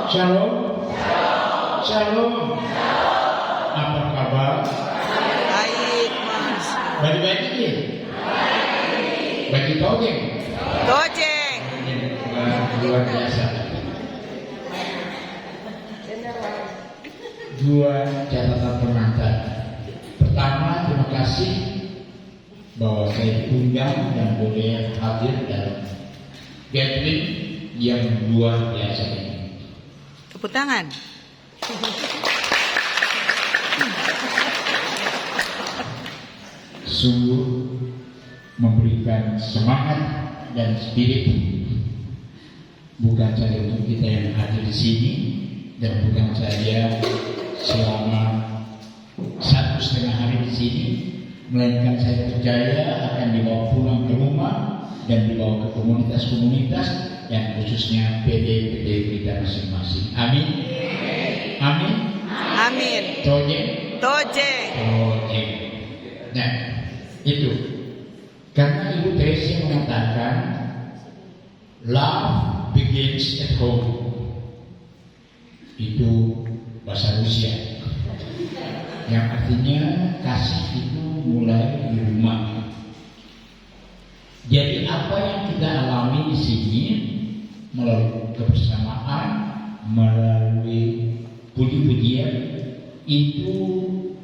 Shalom. Shalom. Apa kabar? Baik, Mas. Baik-baik ini? Bagi tojeng? Tojeng. Luar biasa. Dua catatan pengantar. Pertama, terima kasih bahwa saya diundang dan boleh hadir dalam gathering yang luar biasa ini. Tepuk tangan. Sungguh memberikan semangat dan spirit, bukan saja untuk kita yang hadir di sini dan bukan saja selama 1,5 hari di sini, melainkan saya percaya akan dibawa pulang ke rumah dan dibawa ke komunitas-komunitas yang khususnya PD kita masing-masing. Amin. Amin. Amin. Tojeng. Tojeng. Tojeng. Nah, itu karena Ibu Tracy mengatakan love begins at home. Itu bahasa Rusia yang artinya kasih itu mulai di rumah. Jadi apa yang kita alami di sini melalui kebersamaan, melalui puji-pujian itu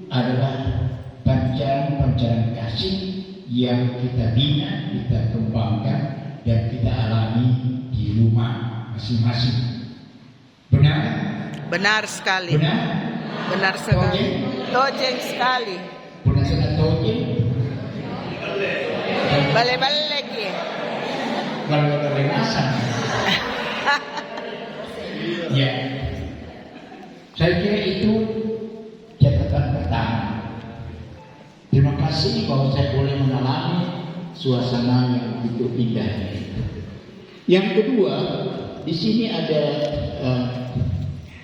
adalah pancaran-pancaran kasih yang kita bina, kita kembangkan dan kita alami di rumah masing-masing. Benar? Benar sekali. Benar? Benar sekali. Tojeng sekali. Benar sekali tojeng. Balik-balik ya. Balik-balik rasa. Ya. Saya kira itu catatan pertama. Terima kasih bahwa saya boleh mengalami suasana yang begitu indah. Yang kedua, di sini ada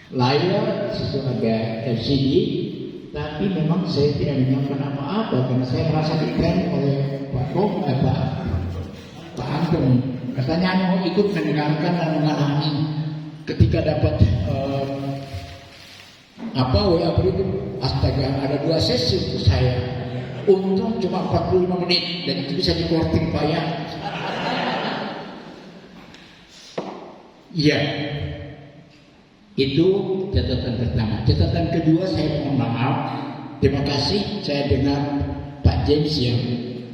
layar, di situ ada LCD, tapi memang saya tidak menyiapkan apa-apa karena saya merasa diklaim oleh Pak Anton. Katanya mau ikut mendengarkan dan mengalami ketika dapat WA berikut. Astaga, ada 2 sesi untuk saya. Untung cuma 45 menit dan itu bisa dikorting Pak ya. Iya. Itu catatan pertama. Catatan kedua, saya mohon maaf. Terima kasih saya dengar Pak James yang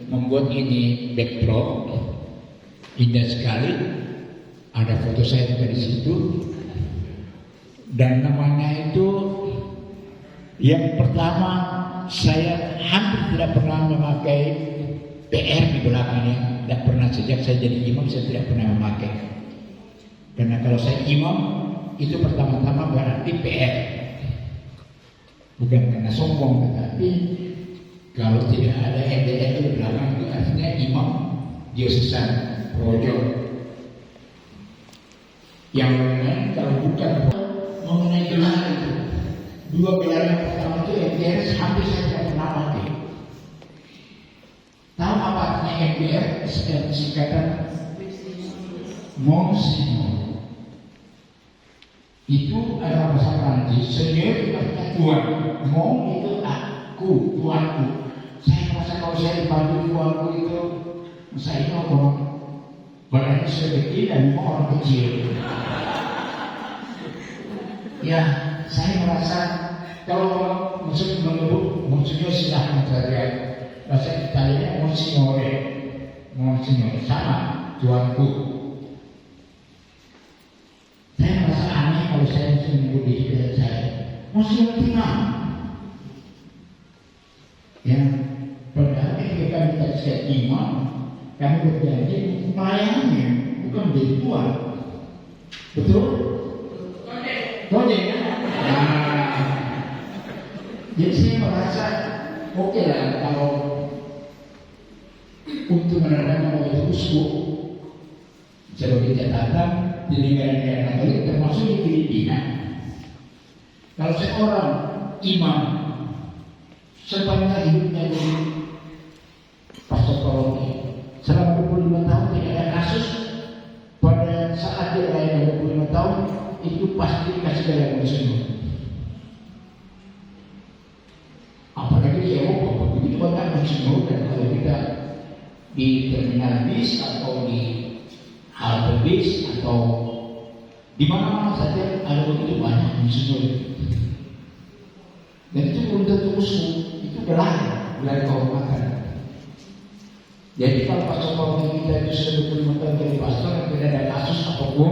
membuat ini backdrop. Indah sekali. Ada foto saya juga di situ. Dan namanya itu yang pertama, saya hampir tidak pernah memakai PR di belakangnya. Tidak pernah, sejak saya jadi imam saya tidak pernah memakai. Karena kalau saya imam itu pertama-tama berarti PR. Bukan karena sombong, tetapi kalau tidak ada MDR di belakang itu artinya imam diosesan projo. Yang lain kalau bukan mengenai gelar itu, 2 gelar yang pertama itu MDR hampir saya tidak pernah pakai. Tahu apa artinya MDR? Singkatan Monsignor. Itu adalah bahasa Prancis. Senior itu artinya tuan. Mon itu aku, tuanku. Saya merasa kalau saya dipanggil tuanku itu, saya itu orang badannya sedikit dan mau orang kecil. Ya, saya merasa kalau musuh menyebut musuhnya silahkan saja. Bahasa Italianya Monsignore, Monsignore sama tuanku. Saya merasa aneh kalau saya mesti menyebut diri saya Monsignore Timam. Ya, padahal ketika kita jadi imam, kami berjanji melayani, bukan menjadi tuan. Betul? Boleh ya? Nah, jadi saya merasa oke lah kalau untuk menerapkan itu uskup sebagai catatan di negara-negara Katolik termasuk di Filipina. Kalau seorang imam sepanjang hidupnya di pastor paroki selama 25 tahun tidak ada kasus, pada saat dia layan 25 tahun itu pasti dikasih dalam semua. Apalagi di Eropa begitu banyak konsumen, dan kalau kita di terminal bis atau di halte bis atau di mana-mana saja ada begitu banyak konsumen. Dan itu belum tentu usul, itu gelar kehormatan. Jadi kalau pastor kita itu sudah 25 tahun jadi pastor, tidak ada kasus apapun.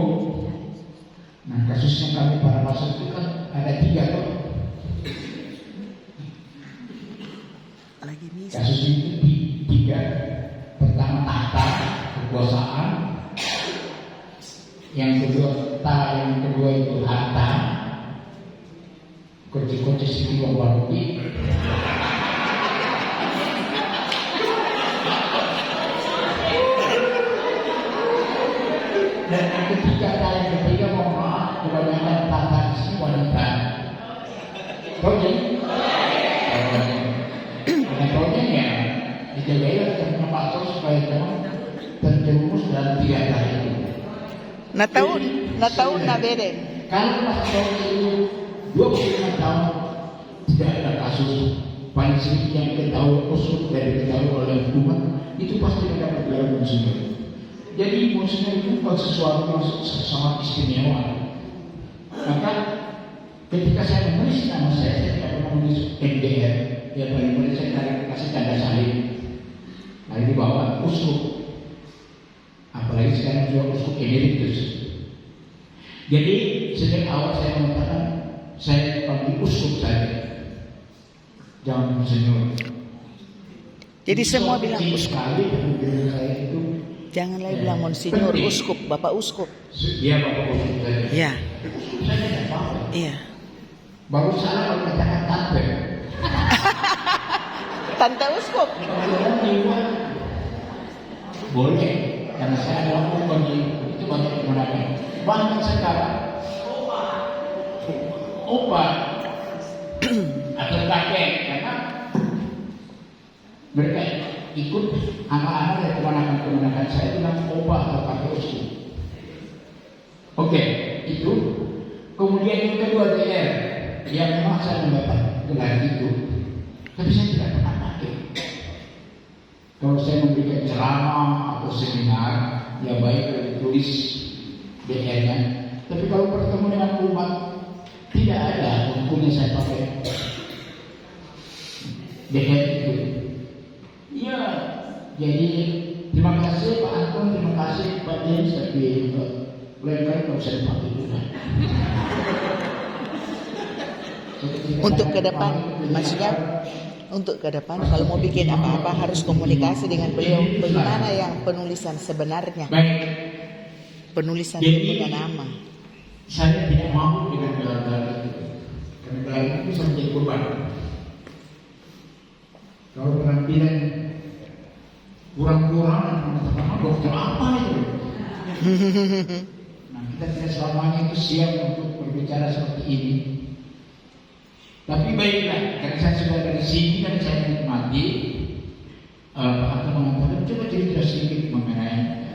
Nah, kasusnya kami para pastor itu kan ada 3 kok. Kasus itu 3. Pertama tahta, kekuasaan. Yang kedua itu harta. Kunci-kunci sisi uang baruti. Dan yang ketiga mohon maaf, kebanyakan tahta di sini wanita. Tahu jadi? Contohnya ya, dijagailah dengan pastor supaya jangan terjerumus dalam 3 hal itu. Na taon na bere. Kalau pastor itu 25 tahun tidak ada kasus, paling sedikit yang ketahui usul dari ketahui oleh hukuman, itu pasti mendapat gelar monsinyur. Jadi monsinyur itu bukan sesuatu yang sangat istimewa. Maka ketika saya menulis nama saya tidak pernah menulis MDR. Ya paling-paling saya kasih tanda salib. Lalu di bawah uskup. Apalagi sekarang juga uskup emeritus. Jadi sejak awal saya mengatakan saya panggil uskup saja. Jangan monsinyur. Jadi semua bilang uskup. Sekali saya itu. Jangan lagi bilang monsinyur, uskup, bapak uskup. Iya, bapak uskup saja. Iya. Uskup saja tidak apa-apa. Iya. Baru salah kalau katakan tante. Tante uskup. Boleh, karena saya adalah hukum itu banyak menggunakan. Bahkan sekarang opa atau kakek, karena mereka ikut anak-anak yang kemenangan saya bilang opa atau kakek uskup. Oke, itu. Kemudian yang kedua DR, yang memang saya mendapat gelar itu, tapi saya tidak pernah pakai. Kalau saya memberikan ceramah atau seminar, ya baik tulis DR-nya. Tapi kalau bertemu dengan umat, tidak ada hukumnya saya pakai DR itu. Iya, jadi terima kasih Pak Anton, terima kasih Pak James, tapi lain kali kalau saya pakai juga. Untuk ke depan, maksudnya untuk ke depan kalau mau bikin apa-apa harus komunikasi dengan beliau. Bagaimana yang penulisan sebenarnya? Baik. Penulisan Jadi, punya nama. Saya tidak mau dengan gelar-gelar itu. Karena gelar itu bisa menjadi korban. Kalau penampilan kurang-kurang, mengatakan dokter apa itu? Nah, kita tidak selamanya itu siap untuk berbicara seperti ini. Tapi baiklah, karena saya sudah dari sini dan saya menikmati, atau mengatakan coba cerita sedikit mengenai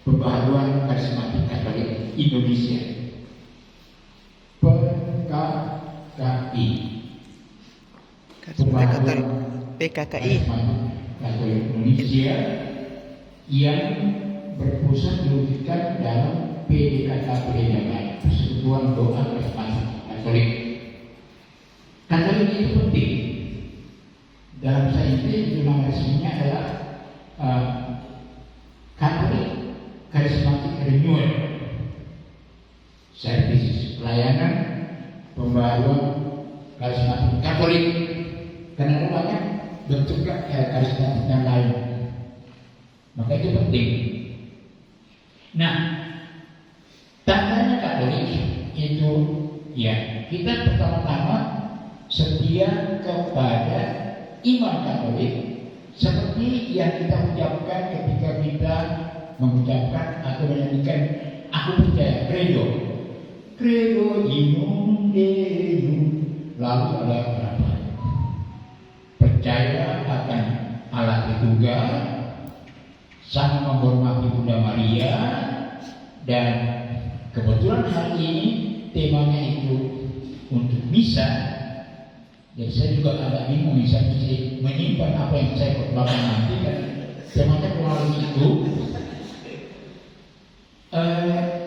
pembaharuan karismatik Katolik Indonesia. PKKI. Karismatik PKKI. Katolik Indonesia yang berpusat diwujudkan dalam PDKK Perdagangan, Persekutuan Doa Karismatik Katolik. Katolik itu penting. Dalam saintis itu nama resminya adalah Katolik Charismatic Renewal Services, pelayanan pembaruan karismatik Katolik. Karena ada banyak bentuk karismatik yang lain, maka itu penting. Nah, tandanya Katolik itu ya kita pertama-tama setia kepada iman Katolik seperti yang kita ucapkan ketika kita mengucapkan atau menyanyikan aku percaya credo in Deum, lalu ada berapa? Percaya akan Allah Tritunggal, sangat menghormati Bunda Maria, dan Kebetulan hari ini temanya itu untuk misa. Jadi saya juga agak bingung, saya mesti menyimpan apa yang saya khotbahkan nanti kan temanya kurang itu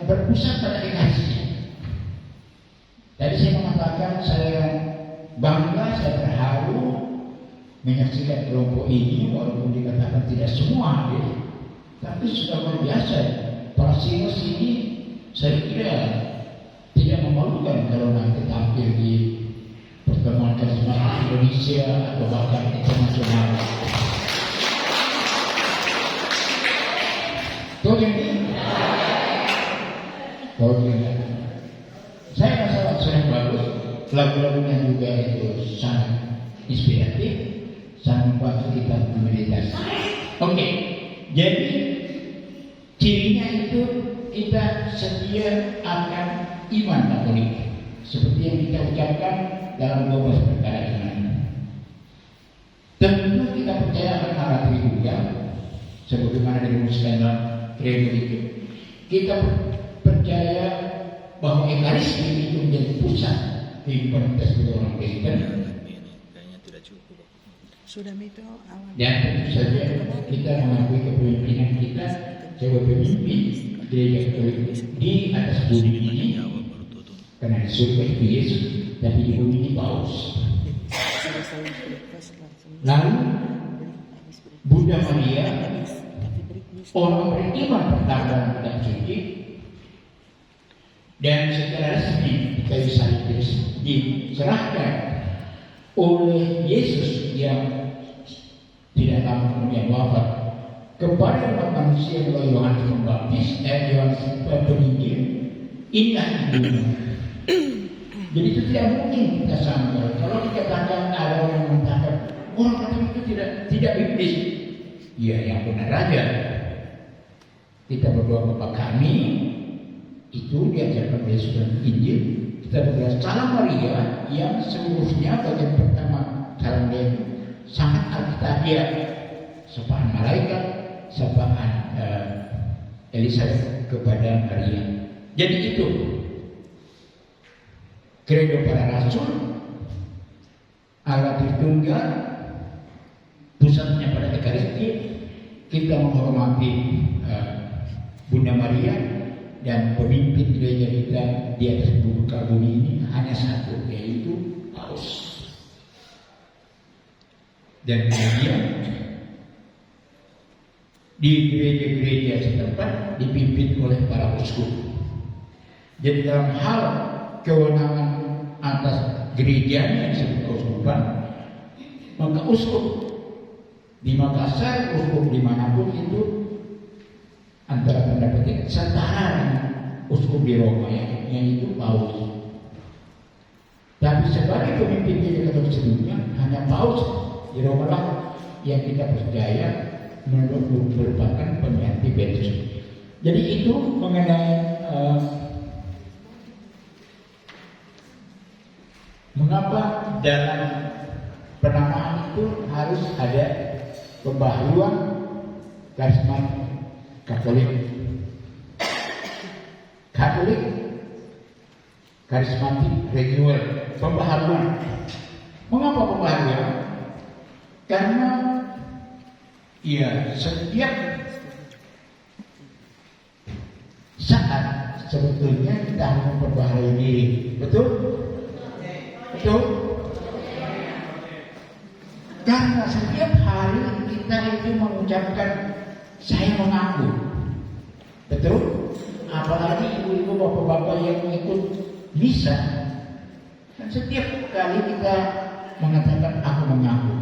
berpusat pada Ekaristi. Tadi saya mengatakan saya bangga, saya terharu menyaksikan kelompok ini walaupun dikatakan tidak semua hadir, tapi sudah luar biasa. Para senior ini saya kira tidak memalukan kalau nanti tampil di pertemuan karismatik Indonesia atau bahkan internasional. Tuh ini, saya rasa sangat bagus, lagu-lagunya juga itu sangat inspiratif, sangat membantu kita memeditasi. Oke, jadi cirinya itu kita setia akan iman Katolik, seperti yang kita ucapkan dalam 12 perkara iman. Tentu kita percaya akan Allah Tritunggal, sebagaimana dirumuskan dalam Credo itu. Kita percaya bahwa Ekaristi itu menjadi pusat kehidupan kita sebagai orang Kristen. Sudah itu awal. Dan tentu saja kita mengakui kepemimpinan kita sebagai pemimpin gereja Katolik di atas bumi ini. Karena di surga itu Yesus, tapi di bumi ini Paus. Lalu Bunda Maria, orang beriman pertama dalam kitab suci, dan secara resmi di kayu salib diserahkan oleh Yesus yang tidak lama kemudian wafat kepada umat manusia melalui Yohanes Pembaptis, Yohanes Penginjil. Inilah ibunya. Jadi itu tidak mungkin kita sangka. Kalau dikatakan ada orang yang mengatakan orang Katolik itu tidak biblis, ya yang benar aja. Kita berdoa Bapa Kami itu diajarkan oleh Yesus dalam Injil. Kita berdoa Salam Maria yang seluruhnya bagian pertama salam dia itu sangat alkitabiah, sapaan malaikat, sapaan Elizabeth kepada Maria. Jadi itu Credo para Rasul, Allah Tritunggal, pusatnya pada Ekaristi. Kita menghormati Bunda Maria, dan pemimpin gereja kita di atas muka bumi ini hanya satu, yaitu Paus. Dan kemudian di gereja-gereja setempat dipimpin oleh para uskup. Jadi dalam hal kewenangan atas gerejanya yang disebut keuskupan, maka uskup di Makassar, uskup dimanapun itu antara tanda petik setara dengan uskup di Roma yang itu Paus. Tapi sebagai pemimpin gereja Katolik sedunia hanya Paus di Roma lah yang kita percaya merupakan pengganti Petrus. Jadi itu mengenai mengapa dalam penamaan itu harus ada pembaharuan karismatik Katolik. Katolik karismatik renewal, pembaharuan. Mengapa pembaharuan? Karena ya setiap saat sebetulnya kita harus memperbaharui diri. Betul? Betul? Karena setiap hari kita itu mengucapkan saya mengaku. Betul? Apalagi ibu-ibu bapak-bapak yang ikut misa, dan setiap kali kita mengatakan aku mengaku,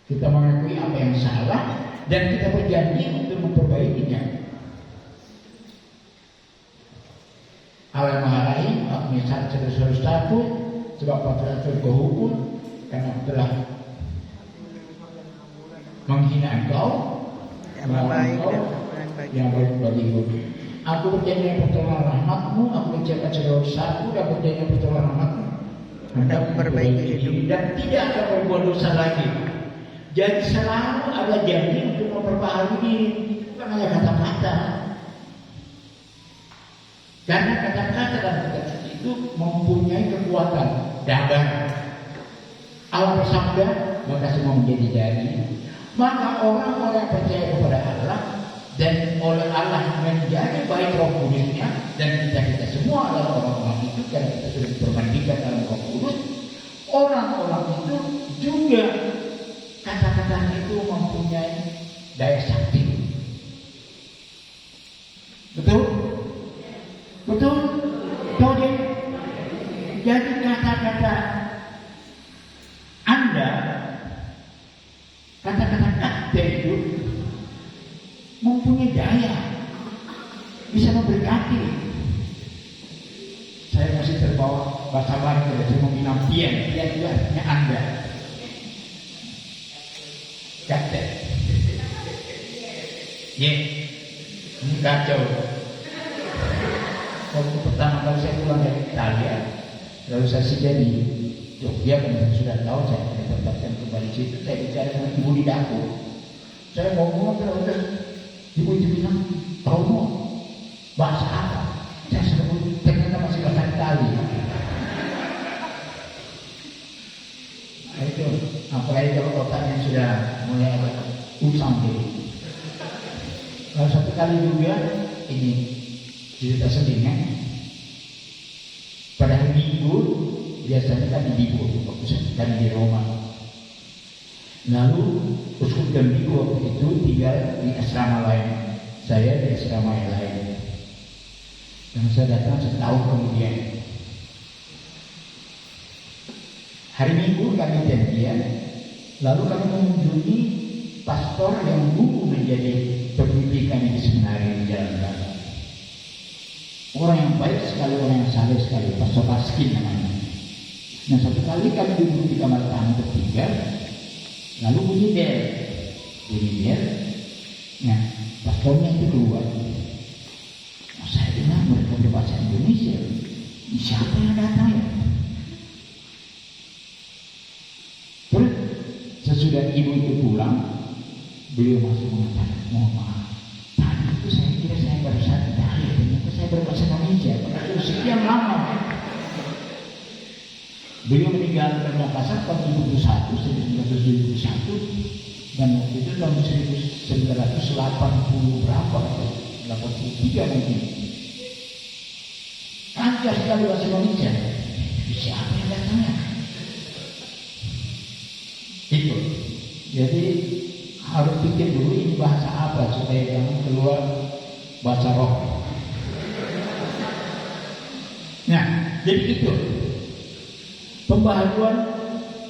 kita mengakui apa yang salah dan kita berjanji untuk memperbaikinya. Allah Maha Rahim, aku misal harus takut sebab patut hukum karena telah menghina engkau, yang baik bagiku. Aku berjanji dengan pertolongan rahmatmu, aku menjaga segala dosaku dan berjanji dengan pertolongan rahmatmu hendak memperbaiki diri dan tidak akan berbuat dosa lagi. Jadi selalu ada janji untuk memperbaharui diri, bukan hanya kata-kata. Karena kata-kata dan kata itu mempunyai kekuatan dagang. Allah bersabda, maka semua menjadi jadi. Maka orang-orang yang percaya kepada Allah dan oleh Allah menjadi baik Roh Kudusnya, dan kita semua adalah orang-orang itu karena kita sudah diperbandingkan dalam Roh Kudus. Orang-orang itu juga kata-kata itu mempunyai daya sakti. Betul? Betul? Betul. Jadi kata-kata Anda, kata-kata Anda itu mempunyai daya, bisa memberkati. Saya masih terbawa bahasa barat dari Cuma pian itu artinya Anda. Kata, ini kacau. Waktu pertama kali saya pulang dari Italia, lalu saya singgah di Jogja, karena saya sudah tahu saya akan ditempatkan kembali situ. Saya bicara dengan ibu di dapur. Saya ngomong terus, ibu itu bilang, tahu mau bahasa apa? Saya sebut ternyata masih bahasa Italia. Nah, itu apalagi kalau otaknya sudah mulai agak usang gitu. Lalu satu kali juga ini cerita sedihnya, pada hari Minggu biasanya kan di Bibo waktu saya di Roma. Lalu uskup dan Bibo waktu itu tinggal di asrama lain, saya di asrama yang lain. Dan saya datang setahun kemudian. Hari Minggu kami janjian, lalu kami mengunjungi pastor yang dulu menjadi pemimpin kami di seminari di Jalan Raya. Orang yang baik sekali, orang yang saleh sekali, Pastor Paskin namanya. Nah, satu kali kami duduk di kamar tamu bertiga, lalu bunyi bel. Nah, pastornya itu keluar. Nah, saya dengar mereka berbahasa Indonesia. Ini siapa yang datang ya? Terus sesudah ibu itu pulang, beliau masuk mengatakan, mohon maaf, tadi itu saya kira saya baru satu kali, ternyata saya berbahasa Indonesia, karena sekian lama. Beliau meninggal di Makassar tahun 1971, dan waktu itu tahun 1980 berapa, 83 mungkin. Lancar sekali bahasa Indonesia. Siapa yang datangnya? Itu. Jadi harus pikir dulu ini bahasa apa supaya jangan keluar bahasa roh. Nah, jadi itu pembaharuan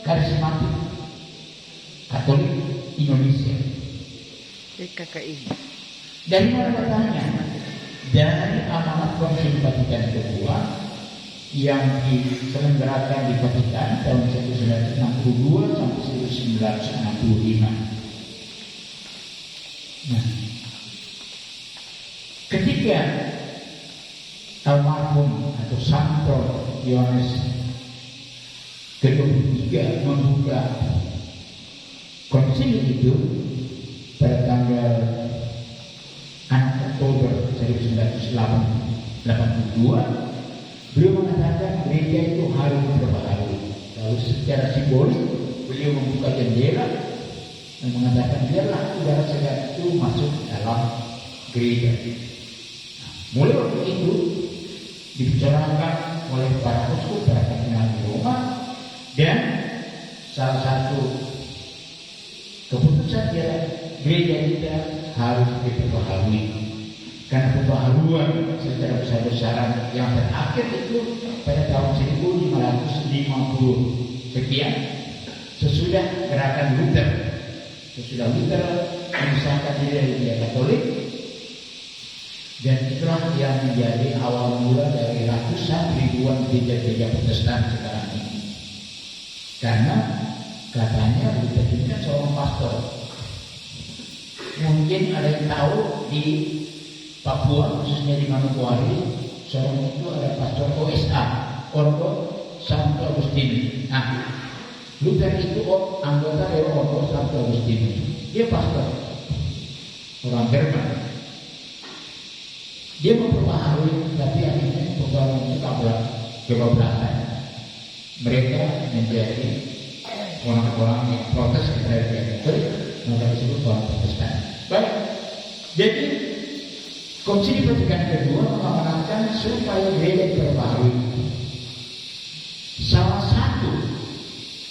karismatik Katolik Indonesia. KKI. Dari mana datangnya? Dari amanat Konsili Vatikan kedua yang diselenggarakan di Vatikan tahun 1962 sampai 1965. Nah, ketika almarhum atau Santo Yohanes ke-23 membuka konsili itu pada tanggal 6 Oktober 1982, beliau mengatakan gereja itu harus berbaharui. Lalu secara simbolis beliau membuka jendela dan mengatakan biarlah udara segar itu masuk dalam gereja. Nah, mulai waktu itu dibicarakan oleh para uskup, para kardinal di Roma, dan salah satu keputusan ialah gereja kita harus diperbaharui. Karena pembaharuan secara besar-besaran yang terakhir itu pada tahun 1550 sekian, sesudah gerakan Luther. Sesudah Luther memisahkan diri dari gereja Katolik, dan itulah yang menjadi awal mula dari ratusan ribuan gereja-gereja Protestan sekarang ini. Karena katanya Luther itu kan seorang pastor. Mungkin ada yang tahu di Papua, khususnya di Manokwari, seorang itu ada pastor OSA, Ordo Santo Agustinus. Nah, Luther itu anggota dari Ordo Santo Agustinus. Dia pastor, orang Jerman. Dia memperbaharui, tapi akhirnya kebablasan. Mereka menjadi orang-orang yang protes terhadap Katolik, maka disebut orang Protestan. Baik, jadi Konsili Vatikan kedua mengamanatkan supaya gereja diperbaharui. Salah satu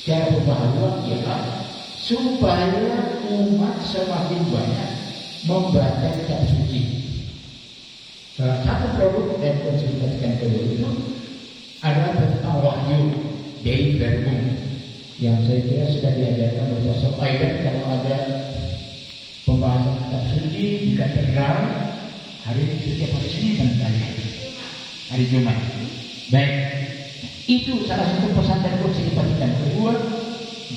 cara pembaharuan ialah supaya umat semakin banyak membaca kitab suci. Salah satu produk dari Konsili Vatikan kedua itu adalah tentang wahyu Dei Verbum, yang saya kira sudah diajarkan oleh Pastor Aidan kalau ada pembahasan kitab suci di katedral hari setiap hari Senin dan hari Jumat. Baik, itu salah satu pesan dari Konsili Vatikan kedua.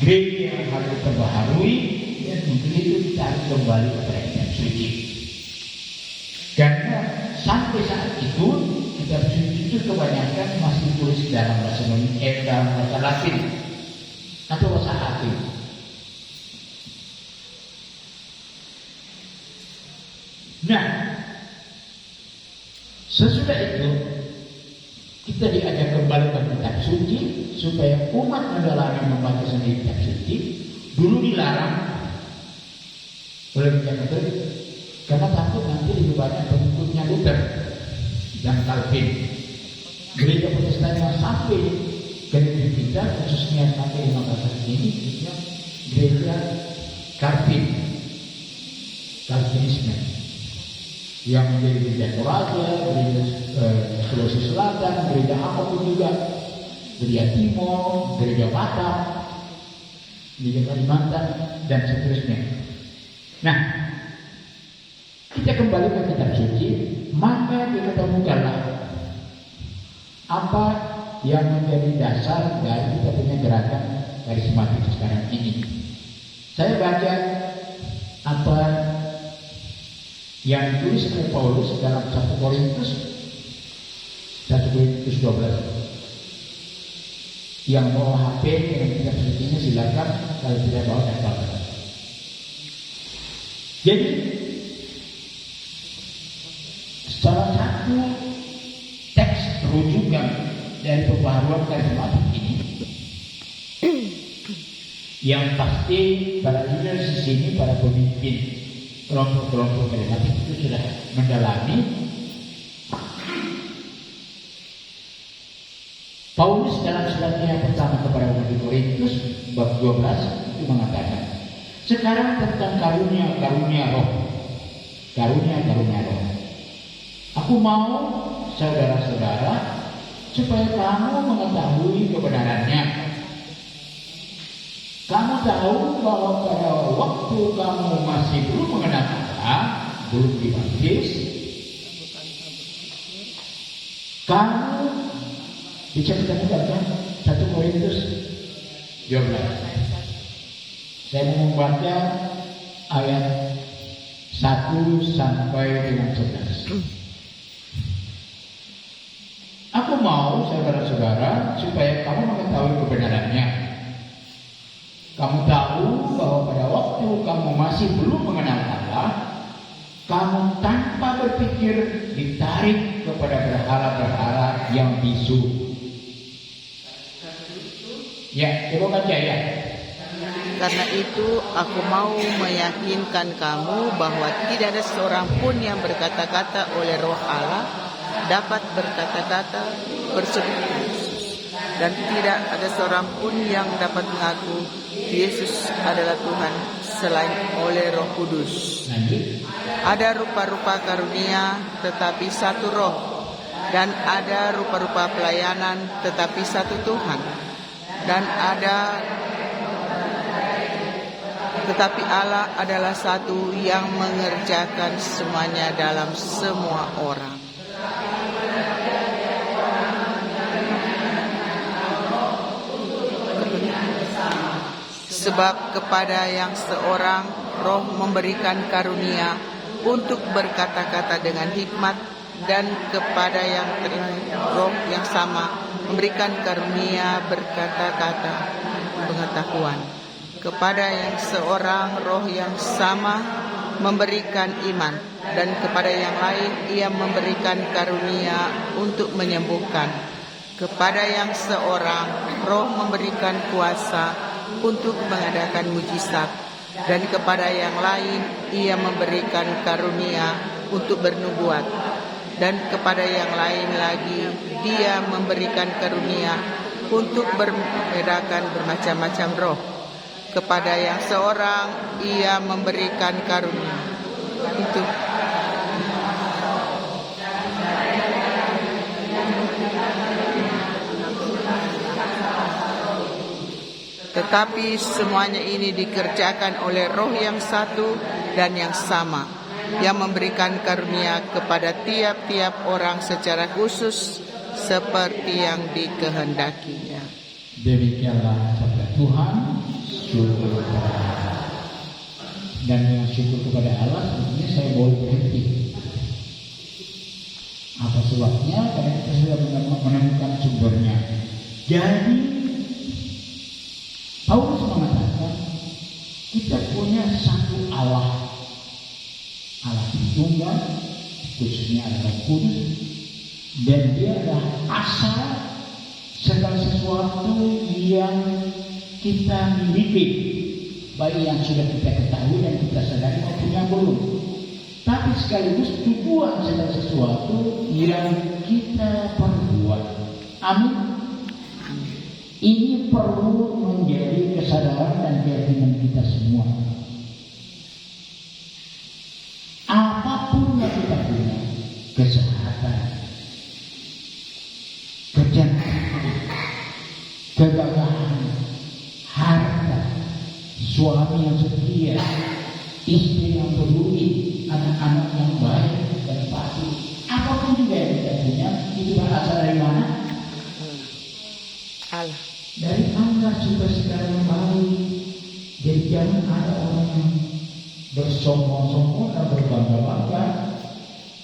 Gereja yang harus terbaharui, dan untuk itu kita harus kembali kepada kitab suci. Karena sampai saat itu kitab suci itu kebanyakan masih ditulis dalam bahasa Latin atau bahasa Latin. Nah, sesudah itu kita diajak kembali ke kitab suci supaya umat mendalami membaca sendiri kitab suci. Dulu dilarang oleh gereja Katolik karena takut nanti lebih banyak pengikutnya Luther dan Calvin. Gereja Protestan yang sampai ke negeri kita, khususnya sampai di Makassar ini, gereja Calvinisme yang menjadi gereja Toraja, gereja Sulawesi Selatan, gereja apapun juga, gereja Timor, gereja Batak, gereja Kalimantan, dan seterusnya. Nah, kita kembali ke kitab suci, maka diketemukanlah apa yang menjadi dasar dari kita punya gerakan karismatik sekarang ini. Saya baca apa yang ditulis oleh Paulus dalam 1 Korintus 12. Yang bawa HP dengan kitab sucinya silakan, kalau tidak bawa tak apa. Jadi salah satu teks rujukan dari pembaharuan karismatik ini yang pasti para leaders di sini, para pemimpin kelompok-kelompok karismatik itu sudah mendalami. Paulus dalam suratnya yang pertama kepada umat di Korintus bab 12 itu mengatakan, sekarang tentang karunia roh. Aku mau saudara-saudara supaya kamu mengetahui kebenarannya. Kamu tahu bahwa pada waktu kamu masih belum mengenal Allah, belum dibaptis, kamu bisa kita baca 1 Korintus 12. Saya mau membaca ayat 1 sampai dengan 11. Aku mau saudara-saudara supaya kamu mengetahui kebenarannya. Kamu tahu bahwa pada waktu kamu masih belum mengenal Allah, kamu tanpa berpikir ditarik kepada berhala-berhala yang bisu. Ya, coba baca ya. Karena itu aku mau meyakinkan kamu bahwa tidak ada seorang pun yang berkata-kata oleh Roh Allah dapat berkata-kata bersebut Yesus, dan tidak ada seorang pun yang dapat mengaku Yesus adalah Tuhan selain oleh Roh Kudus. Ada rupa-rupa karunia tetapi satu Roh, dan ada rupa-rupa pelayanan tetapi satu Tuhan, dan ada tetapi Allah adalah satu yang mengerjakan semuanya dalam semua orang. Sebab kepada yang seorang Roh memberikan karunia untuk berkata-kata dengan hikmat, dan kepada yang Roh yang sama memberikan karunia berkata-kata pengetahuan. Kepada yang seorang Roh yang sama memberikan iman dan kepada yang lain Ia memberikan karunia untuk menyembuhkan. Kepada yang seorang Roh memberikan kuasa untuk mengadakan mujizat, dan kepada yang lain Ia memberikan karunia untuk bernubuat, dan kepada yang lain lagi Dia memberikan karunia untuk membedakan bermacam-macam roh. Kepada yang seorang Ia memberikan karunia untuk tetapi semuanya ini dikerjakan oleh Roh yang satu dan yang sama, yang memberikan karunia kepada tiap-tiap orang secara khusus seperti yang dikehendakinya. Demikianlah sabda Tuhan. Syukur kepada Allah. Dan dengan syukur kepada Allah sebenarnya saya boleh berhenti. Apa sebabnya? Karena kita sudah menemukan sumbernya. Jadi Paulus mengatakan kita punya satu Allah, Allah Tunggal, khususnya Allah Kudus, dan Dia adalah asal segala sesuatu yang kita miliki, baik yang sudah kita ketahui dan kita sadari maupun yang belum. Tapi sekaligus tujuan segala sesuatu yang kita perbuat. Amin. Ini perlu menjadi kesadaran dan keyakinan kita semua. Apapun yang kita punya, kesehatan, kecantikan, kegagahan, harta, suami yang setia, istri yang berduit, anak-anak yang baik dan patuh, apapun juga yang kita punya, itu berasal dari mana? Allah. Dari Allah juga sekarang baik. Jadi jangan ada orang yang bersombong-sombong dan berbangga-bangga.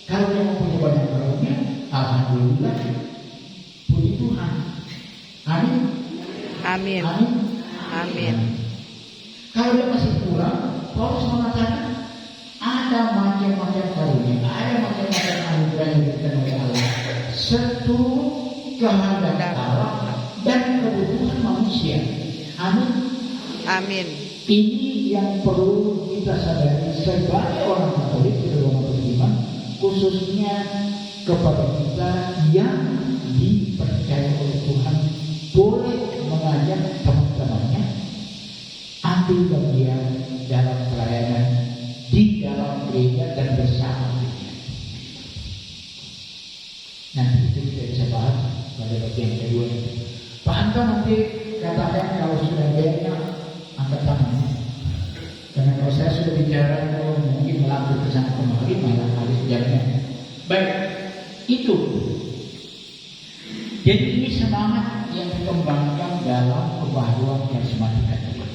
Kalau dia mempunyai banyak karunia, alhamdulillah, puji Tuhan. Amin. Amin. Amin. Amin. Kalau dia masih kurang, Paulus mengatakan ada macam-macam karunia, ada macam-macam anugerah yang diberikan oleh Allah. Seturut kehendak Allah dan kebutuhan manusia. Amin. Amin. Ini yang perlu kita sadari sebagai orang Katolik, sebagai orang beriman, khususnya kepada kita yang dipercaya oleh Tuhan, boleh mengajak teman-temannya ambil bagian dalam pelayanan di dalam gereja dan bersama gereja. Nanti itu kita bisa bahas pada bagian kedua ini. Pak Anton nanti katakan kalau sudah banyak angkat tangan. Karena kalau saya sudah bicara mungkin melambung ke sana kemari malah harus jalannya. Baik, itu. Jadi ini semangat yang dikembangkan dalam kebaharuan karismatik Katolik.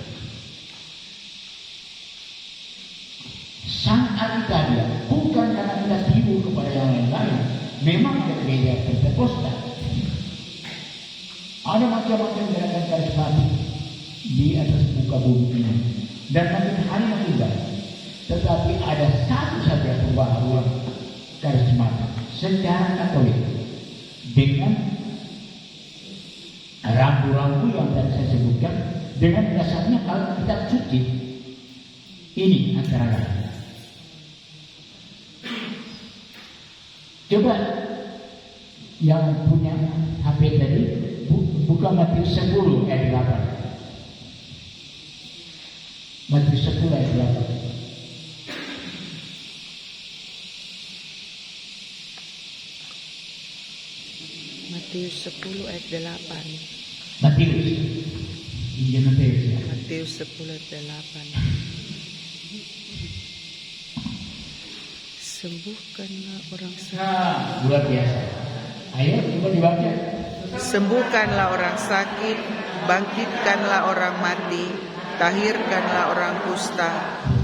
Sang Alitalia bukan karena kita tiru kepada yang lain. Memang ada gereja Pentakosta. Ada macam-macam gerakan karismatik di atas muka bumi ini, dan makin hari makin banyak. Tetapi ada satu saja pembaharuan karismatik secara Katolik dengan rambu-rambu yang tadi saya sebutkan, dengan dasarnya kalau kita suci. Ini antara lain. Coba yang punya HP tadi buka Matius 10 ayat 8. Matius 10 ayat 8. Matius 10 ayat 8. Matius. Injil Matius ya. Matius 10 ayat 8. Sembuhkanlah orang sakit. Nah, luar biasa. Ayo coba dibaca. Sembuhkanlah orang sakit, bangkitkanlah orang mati, tahirkanlah orang kusta,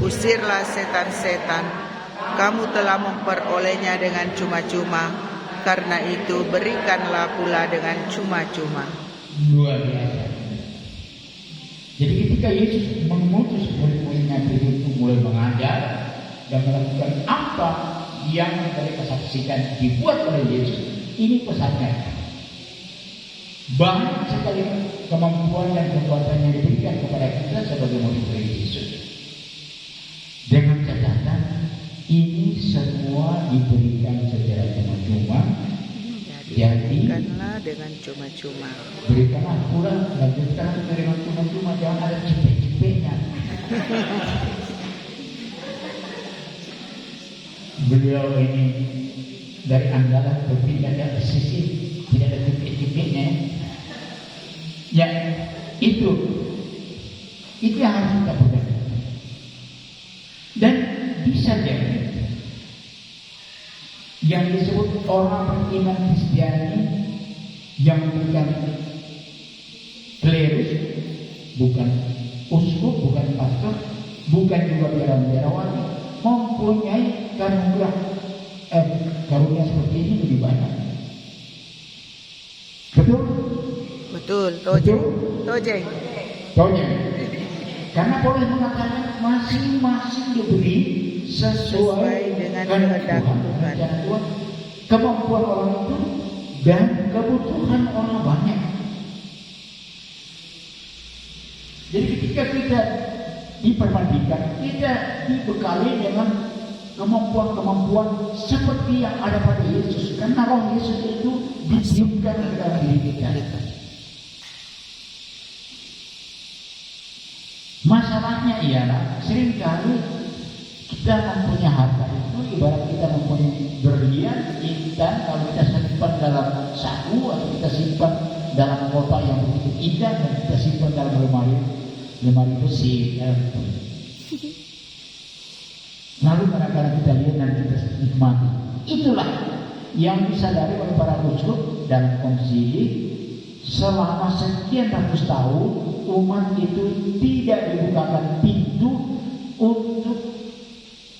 usirlah setan-setan. Kamu telah memperolehnya dengan cuma-cuma, karena itu berikanlah pula dengan cuma-cuma. Luar biasa. Jadi ketika Yesus mengutus murid-muridnya itu mulai mengajar dan melakukan apa yang mereka saksikan dibuat oleh Yesus, ini pesannya. Banyak sekali kemampuan dan kekuatan yang diberikan kepada kita sebagai murid Yesus. Dengan catatan ini semua diberikan secara cuma-cuma. Jadi berikanlah dengan cuma-cuma. Berikanlah pula, lanjutkan dengan cuma-cuma, jangan ada cepet-cepetnya. Beliau ini dari andalan tapi tidak ada sisi, tidak ada cepet-cepetnya. Ya, itu yang harus kita pegang. Dan bisa jadi yang disebut orang beriman Kristiani yang bukan klerus, bukan uskup, bukan pastor, bukan juga biarawan, mempunyai karunia seperti ini lebih banyak. Betul? Betul, Tojeng. Karena boleh mengatakan masing-masing diberi sesuai dengan kehendak Tuhan. Kemampuan orang itu dan kebutuhan orang banyak. Jadi ketika kita dipermandikan, kita dibekali dengan kemampuan-kemampuan seperti yang ada pada Yesus. Karena Roh Yesus itu ditiupkan ke dalam diri kita. Masalahnya ialah seringkali kita mempunyai harta itu ibarat kita mempunyai berlian, intan, kalau kita simpan dalam saku atau kita simpan dalam kotak yang begitu indah dan kita simpan dalam lemari besi. Lalu kadang-kadang kita lihat dan kita nikmati. Itulah yang disadari oleh para uskup dalam konsili. Selama sekian ratus tahun umat itu tidak dibukakan pintu untuk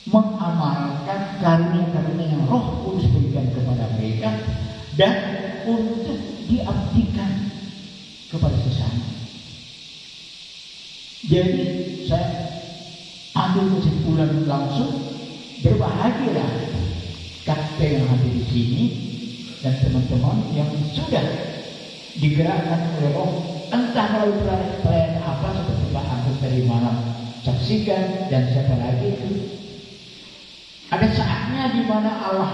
mengamalkan karunia-karunia yang Roh Kudus berikan kepada mereka dan untuk diabdikan kepada sesama. Jadi saya ambil kesimpulan langsung, berbahagialah kakek yang hadir di sini dan teman-teman yang sudah digerakkan oleh Roh, entah melalui pelayanan apa seperti Pak Agus dari malam saksikan dan siapa lagi itu. Ada saatnya di mana Allah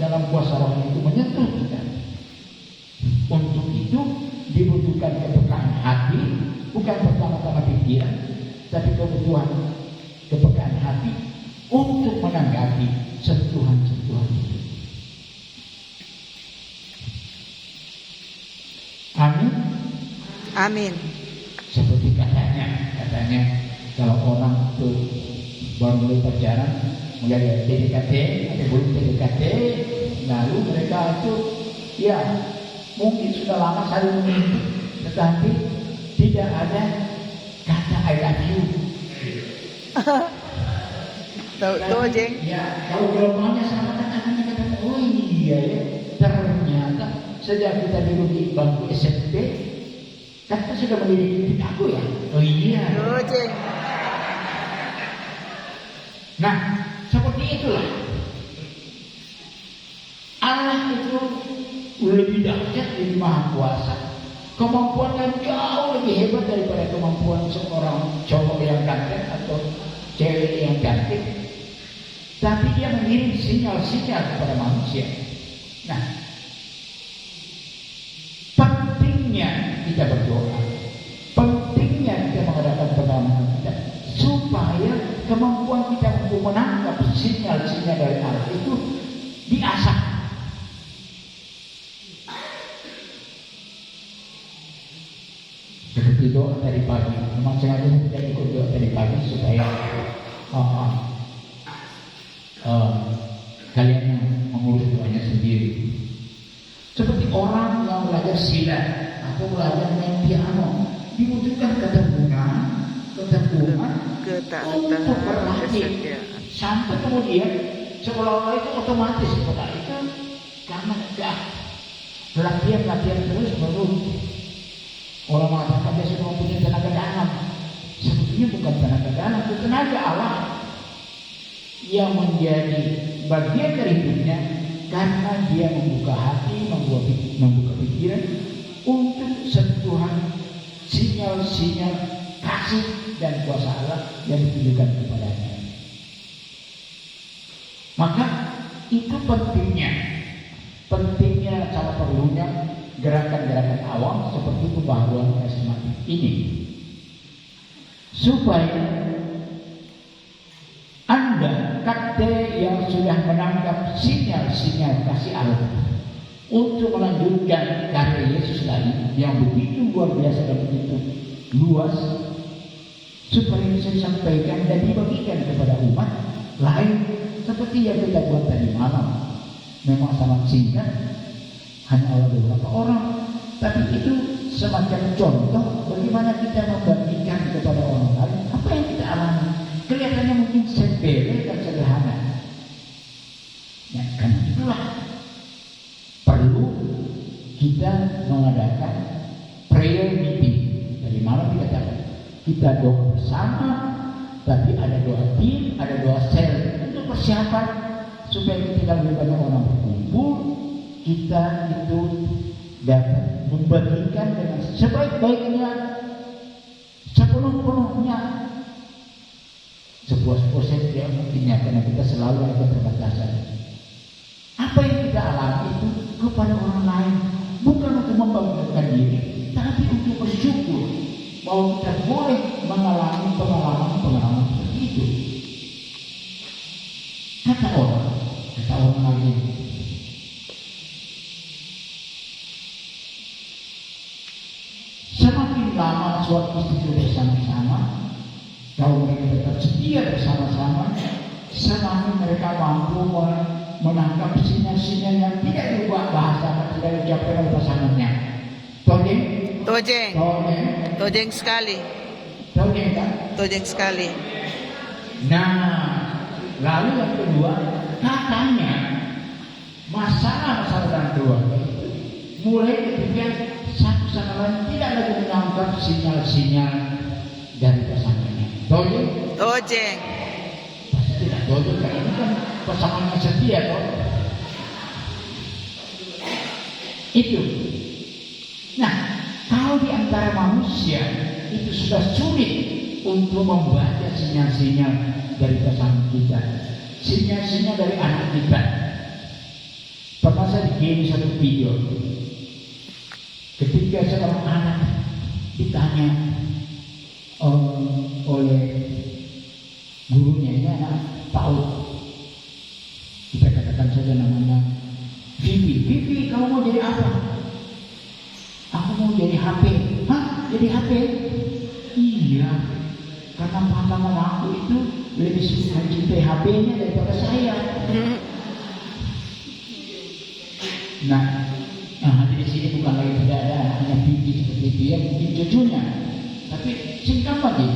dalam kuasa Roh itu menyentuh kita. Untuk itu dibutuhkan kepekaan hati, bukan pertama-tama pikiran, tapi kepekaan hati untuk menanggapi sentuhan-sentuhan itu. Amin. Seperti katanya kalau orang itu baru mulai pacaran, mulai PDKT atau belum PDKT, lalu mereka itu ya mungkin sudah lama saling menyentuh, tetapi tidak ada kata I love you. Tahu Jeng? Ya, kalau gelombangnya sama kan kata oh iya ya, ternyata sejak kita dulu di bangku SMP, kan kita sudah mendidik aku ya. Oh iya. Oh Jeng. Nah, seperti itulah. Allah itu lebih dahsyat, lebih maha kuasa. Kemampuannya jauh lebih hebat daripada kemampuan seorang cowok yang ganteng atau cewek yang cantik. Tapi dia mengirim sinyal-sinyal kepada manusia. Nah, pentingnya kita berdoa, pentingnya kita mengadakan pengawalan kita, supaya kemampuan kita untuk menangkap sinyal-sinyal dari Allah itu diasah. Seperti doa tadi pagi, memang sengaja saya ikut doa tadi pagi supaya kalian mengurus doanya sendiri. Seperti orang yang belajar silat atau belajar main piano, dibutuhkan keteguhan untuk berlatih sampai kemudian seolah-olah itu otomatis seperti itu, karena latihan terus menerus. Orang mengatakan dia sudah mempunyai tenaga dalam. Sebetulnya bukan tenaga dalam, itu tenaga Allah yang menjadi bagian dari hidupnya karena dia membuka hati, membuka pikiran untuk sentuhan sinyal-sinyal kasih dan kuasa Allah yang ditujukan kepadanya. Maka itu pentingnya sangat perlunya gerakan-gerakan awam seperti pembaharuan karismatik ini, supaya Anda kakte yang sudah menangkap sinyal-sinyal kasih Allah untuk melanjutkan karya Yesus tadi yang begitu luar biasa dan begitu luas, supaya bisa disampaikan dan dibagikan kepada umat lain seperti yang kita buat tadi malam. Memang sangat singkat, hanya oleh beberapa orang, tapi itu semacam contoh bagaimana kita membagikan kepada orang lain apa yang kita alami. Kelihatannya mungkin sepele dan sederhana, ya, karena itulah perlu kita mengadakan prayer meeting. Dari malam kita doa bersama, tapi ada doa tim, ada doa sel untuk persiapan supaya ketika lebih banyak orang berkumpul, kita itu dapat membagikan dengan sebaik-baiknya, sepenuh-penuhnya. Sebuah proses yang mungkinnya karena kita selalu ada keterbatasan. Apa yang kita alami itu kepada orang lain, bukan untuk membanggakan diri, tapi untuk bersyukur bahwa kita boleh mengalami pengalaman seperti itu. Kata orang lain, semakin lama suatu istri bersama-sama, kalau mereka tetap setia bersama-sama, semakin mereka mampu menangkap sinyal-sinyal yang tidak diubah bahasa, tidak diucapkan oleh pasangannya. Tojeng sekali. Kan? Tojeng sekali. Nah, lalu yang kedua, katanya masalah dalam keluarga itu mulai ketika satu sama lain tidak lagi menangkap sinyal-sinyal dari pasangannya. Tojeng. Pasti tidak tojeng, karena ini kan pasangannya setia, toh. Itu. Nah, kalau di antara manusia itu sudah sulit untuk membaca sinyal-sinyal dari pasangan kita, sinyal-sinyal dari anak kita. Pernah saya dikirim satu video ketika seorang anak ditanya oleh gurunya, ini anak PAUD, kita katakan saja namanya Vivi, kamu mau jadi apa? Aku mau jadi HP. Hah? Jadi HP? Iya, karena pasangan aku itu lebih suka mencintai HP-nya daripada saya. Nah, di sini bukan lagi tidak ada anaknya Vivi seperti itu ya, mungkin cucunya. Tapi singkat lagi,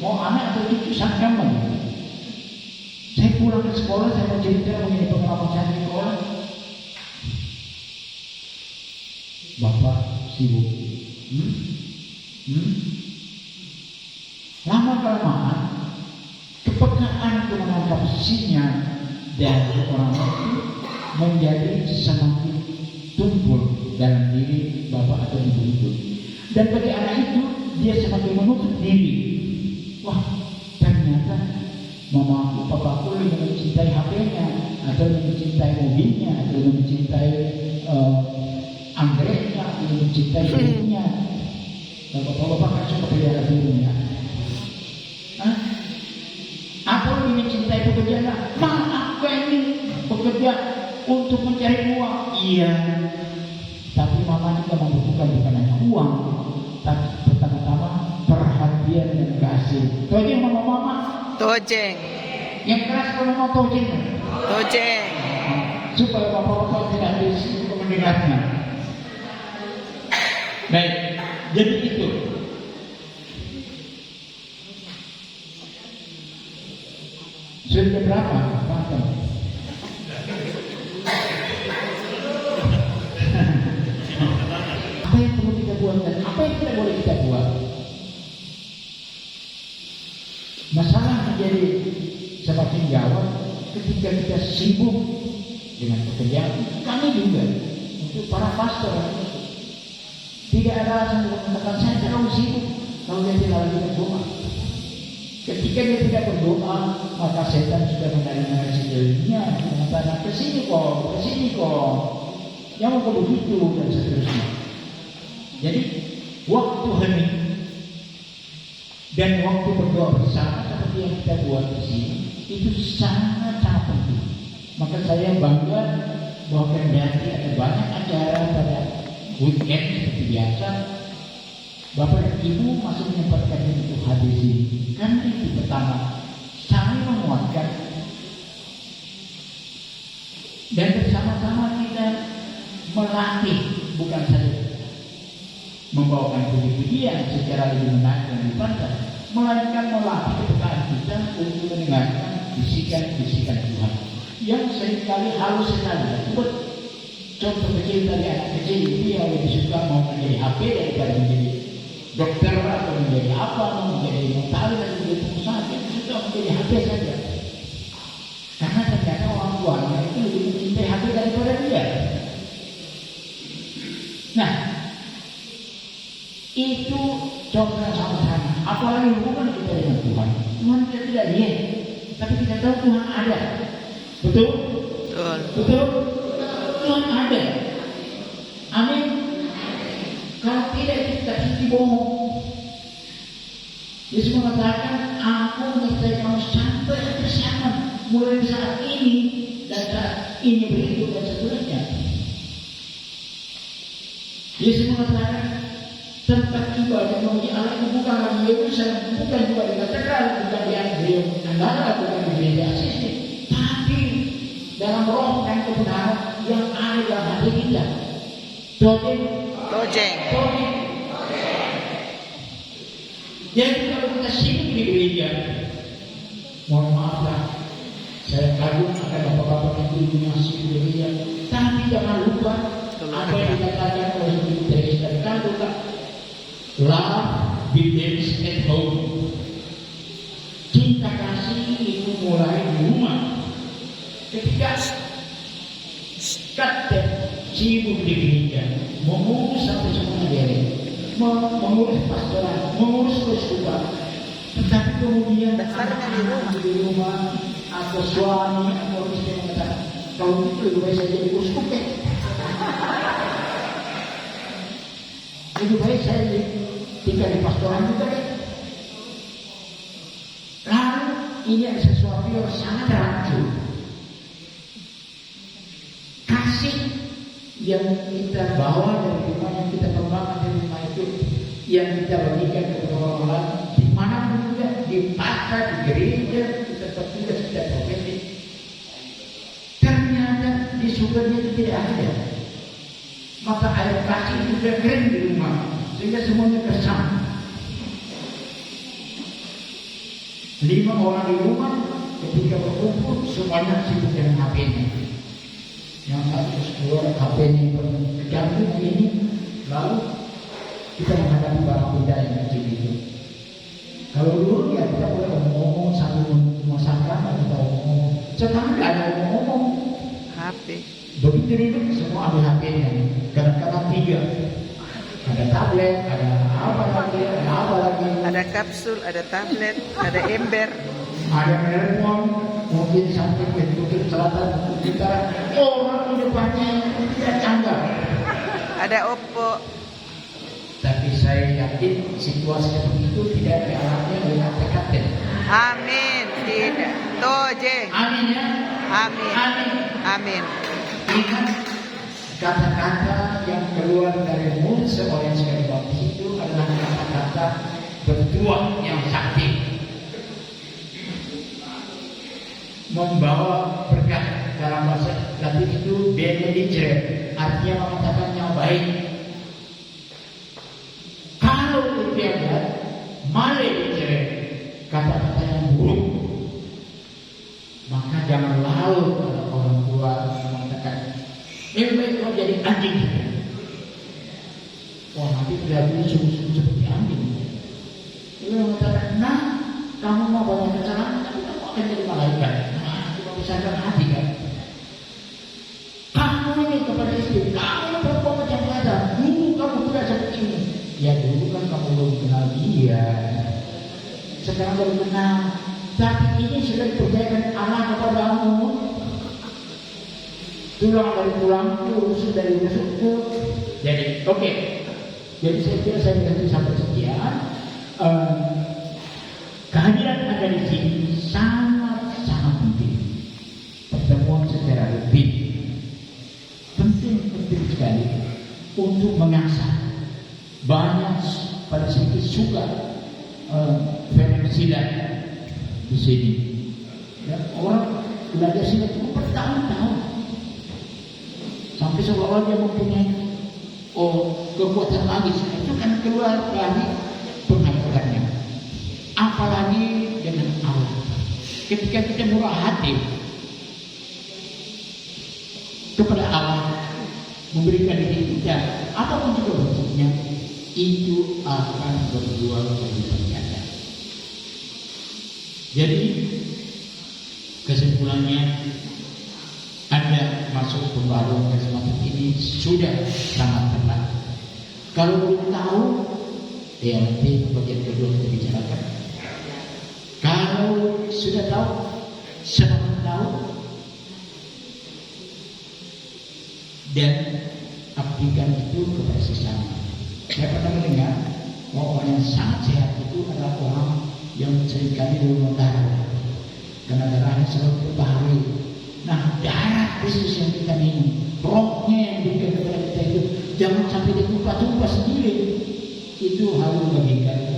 mau anak atau cucu sangkam lagi. Saya pulang ke sekolah, saya mau cerita mengenai pengalaman saya di sekolah. Bapak sibuk. Lama-kelamaan kepekaan untuk menangkap sinyal dari orang itu menjadi semakin tumpul dalam diri bapak atau ibu itu. Dan bagi anak itu, dia semakin menutup diri. Wah, ternyata mamaku, papaku lebih mencintai HP-nya, atau lebih mencintai mobilnya, atau lebih mencintai anggreknya, lebih mencintai burungnya. Dan bapak-bapak kan suka pelihara burungnya. Aku lebih mencintai pekerjaan. Aku ini bekerja untuk mencari uang. Iya, tapi mama juga membutuhkan bukan hanya uang, tapi pertama-tama perhatian dan kasih. Tojeng mama. Tojeng. Yang keras kalau mau tojeng. Supaya bapak-bapak tidak bisa mendengarnya. Baik, jadi itu. Sudah berapa? Apa yang perlu kita buat dan apa yang tidak boleh kita buat? Masalah menjadi semakin gawat ketika kita sibuk dengan pekerjaan, kami juga untuk para pastor tidak ada alasan untuk mengatakan saya terlalu sibuk kalau dia tidak lagi berdoa. Ketika dia tidak berdoa, maka setan sudah mendengar sinyalnya, mengatakan kesini kok, jangan kau begitu dan seterusnya. Jadi waktu hening dan waktu berdoa bersama seperti yang kita buat di sini itu sangat penting. Maka saya bangga bahwa kendati ada banyak acara pada weekend seperti biasa, Bapak dan Ibu masih menyempatkan untuk hadir di sini. Karena itu pertama, saling menguatkan dan bersama-sama kita melatih, bukan saja membawakan puji-pujian secara lebih menarik dan lebih pantas, melainkan melatih kepekaan kita untuk mendengarkan bisikan-bisikan Tuhan yang seringkali halus sekali. Contoh kecil tadi, anak kecil dia lebih suka mau menjadi HP daripada menjadi dokter atau menjadi apa, mau menjadi notaris atau menjadi pengusaha, dia suka menjadi HP saja. Karena ternyata orang tuanya itu lebih mencintai HP daripada dia. Nah, itu contoh yang sama-sama. Apalagi hubungan kita dengan Tuhan. Tuhan kita tidak lihat, tapi kita tahu Tuhan ada. Betul? Betul? Tuhan ada. Amin. Kalau tidak kita pasti bohong. Yesus mengatakan, aku menyertai kamu sampai akhir zaman, mulai saat ini dan saat ini berikut dan seterusnya. Yesus mengatakan, tempat ibadah memuji Allah itu bukan lagi Yerusalem, bukan juga di katedral, bukan di Andrew Nandara, bukan di gereja Asisi, tapi dalam roh dan kebenaran yang ada dalam hati kita. Tojeng. Jadi kalau kita sibuk di gereja, mohon maaf lah, saya kagum ada bapak-bapak yang masih di gereja, tapi jangan lupa apa yang dikatakan oleh Ibu Teresa dan kagum lah. Love begins at home. Cinta kasih itu mulai di rumah. Ketika kita sibuk di gereja, mengurus sampai semua diri, mengurus pastoran, mengurus kesukaan, tetapi kemudian di rumah atau suami atau istri mengatakan, kalau itu lebih baik saya jadi uskup deh. Lebih baik saya tinggal di pastoran juga deh. Lalu ini ada sesuatu yang sangat rancu. Kasih yang kita bawa dari rumah, yang kita kembangkan dari rumah itu, yang kita bagikan ke orang-orang di mana pun juga, di pasar, di gereja, kita tertugas, kita profesi. Ternyata di surganya itu tidak ada. Maka air kasih itu sudah kering di rumah, sehingga semuanya kersam. 5 orang di rumah ketika berkumpul semuanya sibuk dengan HP-nya. Yang satu keluar HP-nya tergantung ini, lalu kita menghadapi barang benda yang kecil itu. Kalau dulu ya kita boleh ngomong satu masakan, kita ngomong. Sekarang tidak ada ngomong. HP. Begitu ribet semua ambil HP-nya. Kadang-kadang 3. Ada tablet, ada apa lagi. Ada kapsul, ada tablet, ada ember. Ada telepon, mungkin sampai ke kutub selatan, kutub utara. Orang di depannya tidak canggah. Ada Oppo. Tapi saya yakin situasi seperti itu tidak dialami oleh KPKT. Amin. Tidak. Tojeng. Amin ya. Amin. Amin. Amin. Ingat kata-kata yang keluar dari mulut seorang sekali baptis itu adalah kata-kata bertuah yang sakti, membawa berkat. Dalam bahasa Latin itu benedicere, artinya mengatakan yang baik. Kalau itu yang baik, maledicere, kata-kata yang buruk. Maka jangan lalu kalau orang tua mengatakan lebih baik kau jadi anjing. Wah, nanti tidak bisa sungguh-sungguh seperti anjing. Dia mengatakan, nah, kamu mau banyak kesalahan, tapi kamu akan jadi malaikat. Nah, kesadaran hati kan. Kamu ini kepada istri, kamu ini perempuan macam-macam. Dulu kamu tidak seperti ini. Ya dulu kan kamu belum kenal dia. Sekarang baru kenal. Tapi ini sudah dipercayakan Allah kepadamu. Tulang dari tulangku, rusuk dari rusukku. Jadi, oke. Jadi saya kira saya ganti sampai sekian. Kehadiran Anda di sini sangat penting. Pertemuan secara rutin penting sekali untuk mengasah. Banyak pada sedikit suka film silat di sini. Ya, orang belajar silat itu bertahun-tahun sampai seolah-olah dia mempunyai kekuatan lagi. Itu kan keluar lagi pengharapannya. Apalagi dengan Allah. Ketika kita murah hati kepada Allah, memberikan diri kita, apapun juga bentuknya, itu akan berbuah berlipat ganda. Jadi kesimpulannya, Anda masuk pembaruan semacam ini sudah sangat tepat. Kalau belum tahu, ya nanti bagian kedua kita bicarakan. Kalau sudah tahu, semakin tahu, dan abdikan itu kepada sesama. Saya pernah mendengar bahwa orang yang sangat sehat itu adalah orang yang seringkali donor darah, karena darahnya selalu berbahagia. Nah, darah khusus yang kita minum, rohnya yang diberikan kepada kita itu jangan sampai ditumpah-tumpah sendiri. Itu harus bagikan